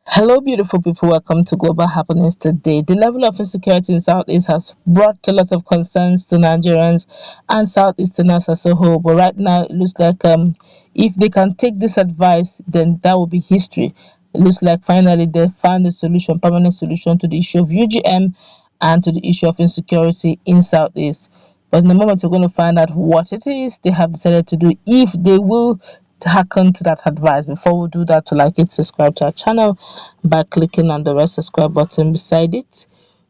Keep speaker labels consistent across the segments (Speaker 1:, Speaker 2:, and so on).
Speaker 1: Hello, beautiful people. Welcome to Global Happiness Today. The level of insecurity in Southeast has brought a lot of concerns to Nigerians and Southeasterners as a whole. But right now, it looks like if they can take this advice, then that will be history. It looks like finally they found a solution, permanent solution to the issue of UGM and to the issue of insecurity in Southeast. But in the moment, we're going to find out what it is they have decided to do, if they will hearken to that advice. Before we do that, to like it, subscribe to our channel by clicking on the red subscribe button beside it.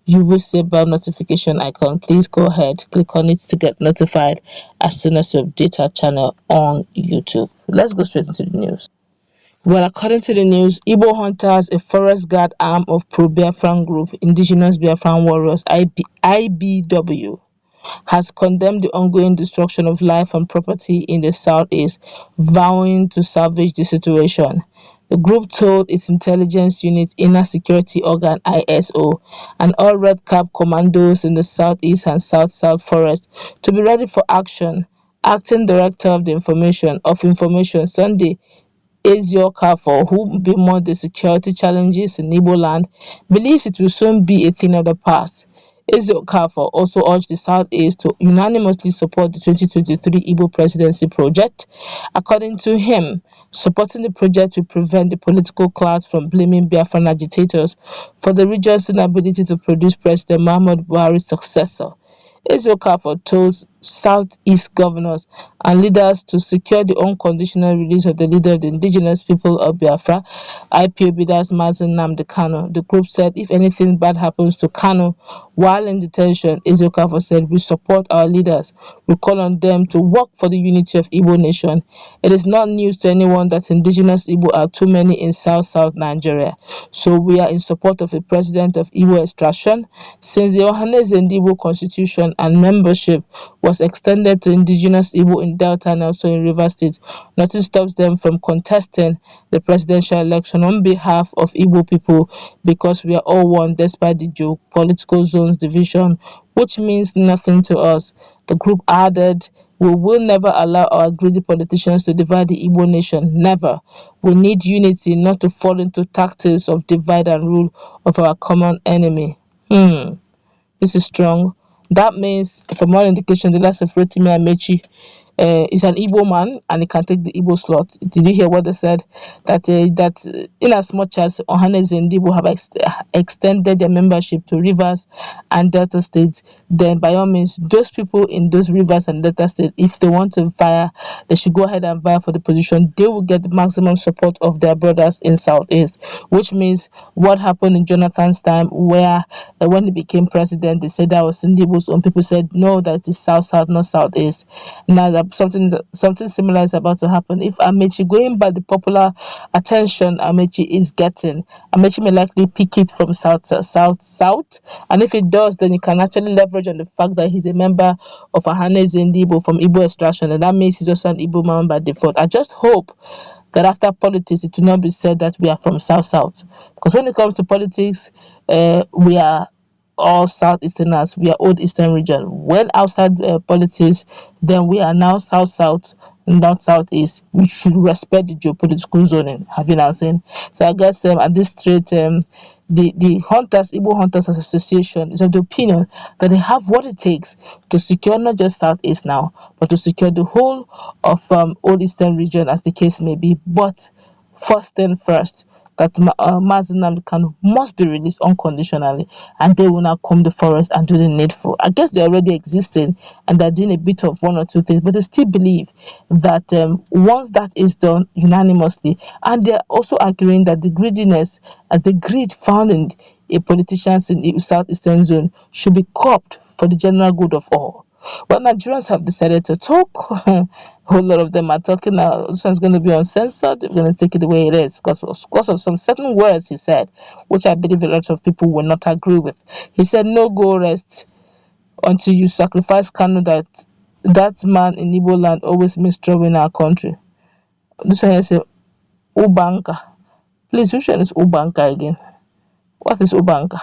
Speaker 1: You will see a bell notification icon. Please go ahead, click on it to get notified as soon as we update our channel on YouTube. Let's go straight into the news. Well, according to the news, Igbo hunters, a forest guard arm of pro-Biafran group, Indigenous Biafran Warriors IBW, has condemned the ongoing destruction of life and property in the southeast, vowing to salvage the situation. The group told its intelligence unit, Inner Security Organ ISO, and all Red Cap commandos in the southeast and south-south forest to be ready for action. Acting Director of the Information Sunday Ezeokafo, who bemoaned the security challenges in Igbo land, believes it will soon be a thing of the past. Ezeokafo also urged the Southeast to unanimously support the 2023 Igbo Presidency project. According to him, supporting the project will prevent the political class from blaming Biafran agitators for the region's inability to produce President Muhammadu Buhari's successor. Ezeokafo told Southeast governors and leaders to secure the unconditional release of the leader of the indigenous people of Biafra, Ipob, that's Nnamdi Kanu. The group said if anything bad happens to Kanu while in detention, Ezeokafo said, we support our leaders. We call on them to work for the unity of Igbo nation. It is not news to anyone that indigenous Igbo are too many in South Nigeria. So we are in support of a president of Igbo extraction. Since the Ohaneze Igbo constitution and membership was extended to indigenous Igbo in Delta and also in Rivers State, nothing stops them from contesting the presidential election on behalf of Igbo people, because we are all one despite the geopolitical zones division, which means nothing to us. The group added, we will never allow our greedy politicians to divide the Igbo nation. Never. We need unity, not to fall into tactics of divide and rule of our common enemy. This is strong. That means, from all indication, the last of Rotimi Amechi is an Igbo man and he can take the Igbo slot. Did you hear what they said? That in as much as Ohaneze and Igbo have extended their membership to Rivers and Delta states, then by all means, those people in those Rivers and Delta states, if they want to vie, they should go ahead and vie for the position. They will get the maximum support of their brothers in Southeast, which means what happened in Jonathan's time, where when he became president, they said that was Igbo's own people said no, that is South, not Southeast. Now that something similar is about to happen. If Amechi, going by the popular attention Amechi is getting, Amechi may likely pick it from south, and if it does, then he can actually leverage on the fact that he's a member of Ohaneze Igbo from Igbo extraction, and that means he's also an Igbo man by default. I just hope that after politics, it will not be said that we are from south, because when it comes to politics, we are all Southeasterners, we are old Eastern region. When outside politics, then we are now south, not southeast. We should respect the geopolitical zoning. Have you now seen? So I guess at this straight, the hunters, Igbo Hunters Association, is of the opinion that they have what it takes to secure not just southeast now, but to secure the whole of old Eastern region, as the case may be. But first thing first, that Nnamdi Kanu must be released unconditionally, and they will now comb the forest and do the needful. I guess they're already existing and they're doing a bit of one or two things, but they still believe that once that is done unanimously, and they're also agreeing that the greediness and the greed found in politicians in the southeastern zone should be curbed for the general good of all. But Nigerians have decided to talk. A whole lot of them are talking now. This one's going to be uncensored. We're going to take it the way it is because of some certain words he said, which I believe a lot of people will not agree with. He said, no go rest until you sacrifice Kanu, that man in Igbo land always means trouble in our country. This one here say, Ubanka. Please, which one is Ubanka again? What is Ubanka?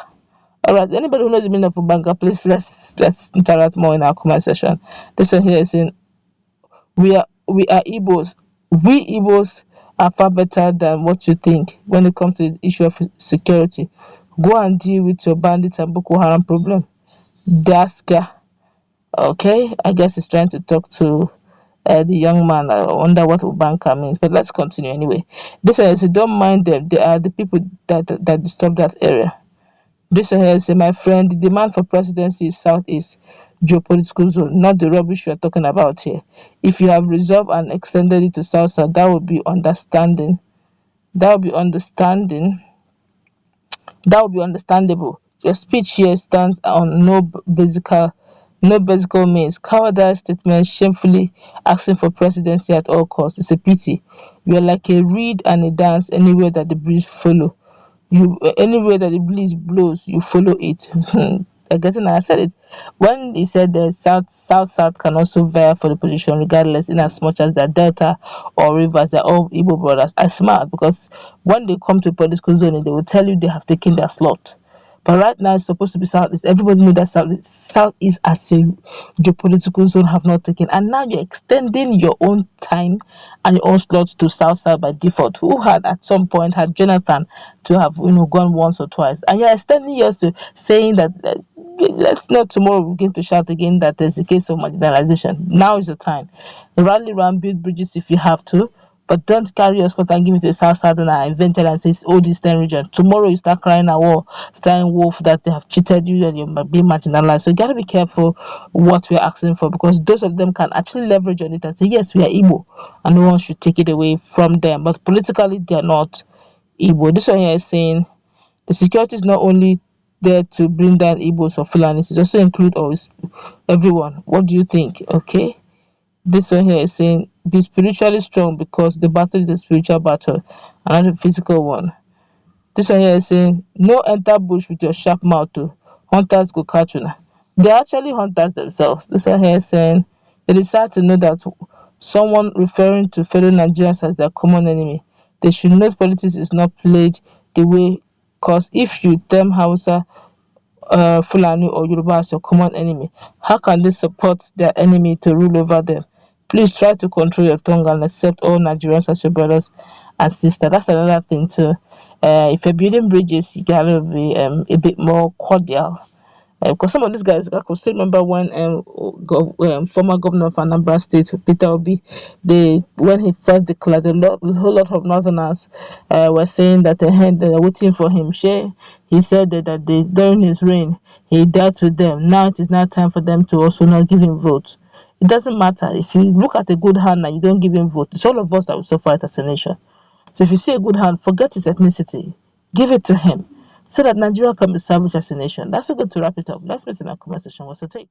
Speaker 1: All right, anybody who knows the meaning of Ubanka, please let's interact more in our comment section. This one here is saying, we are Igbos. We Igbos are far better than what you think when it comes to the issue of security. Go and deal with your bandits and Boko Haram problem. Daska. Okay, I guess he's trying to talk to the young man. I wonder what banker means, but let's continue anyway. This one says, don't mind them. They are the people that disturb that area. This one here say, my friend, the demand for presidency is Southeast geopolitical zone, not the rubbish you are talking about here. If you have resolved and extended it to South South, that would be understanding. That would be understanding. That would be understandable. Your speech here stands on no basic means. Cowardice statement shamefully asking for presidency at all costs. It's a pity. You are like a reed and a dance anywhere that the breeze follow. You anywhere that the breeze blows, you follow it. I said it when he said the South can also vie for the position regardless, in as much as they're Delta or Rivers, they're all Igbo brothers. I smiled because when they come to political zoning, they will tell you they have taken their slot. But right now it's supposed to be Southeast. Everybody knows that Southeast as a geopolitical zone have not taken. And now you're extending your own time and your own slot to South by default. Who had at some point had Jonathan to have gone once or twice. And you're extending yours to saying that let's not tomorrow begin to shout again that there's a case of marginalization. Now is the time. Rally around, build bridges if you have to. But don't carry your slot and give it to a South Southerner eventually and say it's all Eastern region. Tomorrow you start crying at war, starting wolf that they have cheated you and you're being marginalized. So you gotta be careful what we're asking for, because those of them can actually leverage on it and say, yes, we are Igbo, and no one should take it away from them. But politically they are not Igbo. This one here is saying the security is not only there to bring down Igbos or Fulanis, it also include everyone. What do you think? Okay. This one here is saying, be spiritually strong because the battle is a spiritual battle and not a physical one. This one here is saying, no enter bush with your sharp mouth to hunters go catch you. They're actually hunters themselves. This one here is saying, it is sad to know that someone referring to fellow Nigerians as their common enemy. They should know politics is not played the way, because if you term Hausa, Fulani or Yoruba as your common enemy, how can they support their enemy to rule over them? Please try to control your tongue and accept all Nigerians as your brothers and sisters. That's another thing too. If you're building bridges, you gotta be a bit more cordial. Because some of these guys, I could still remember when former governor of Anambra State, Peter Obi, when he first declared, a whole lot of Northerners were saying that they were waiting for him. He said that during his reign, he dealt with them. Now it is now time for them to also not give him votes. It doesn't matter if you look at a good hand and you don't give him vote. It's all of us that will suffer it as a nation. So if you see a good hand, forget his ethnicity, give it to him, so that Nigeria can be salvaged as a nation. That's going to wrap it up. Let's meet in our conversation. What's the take?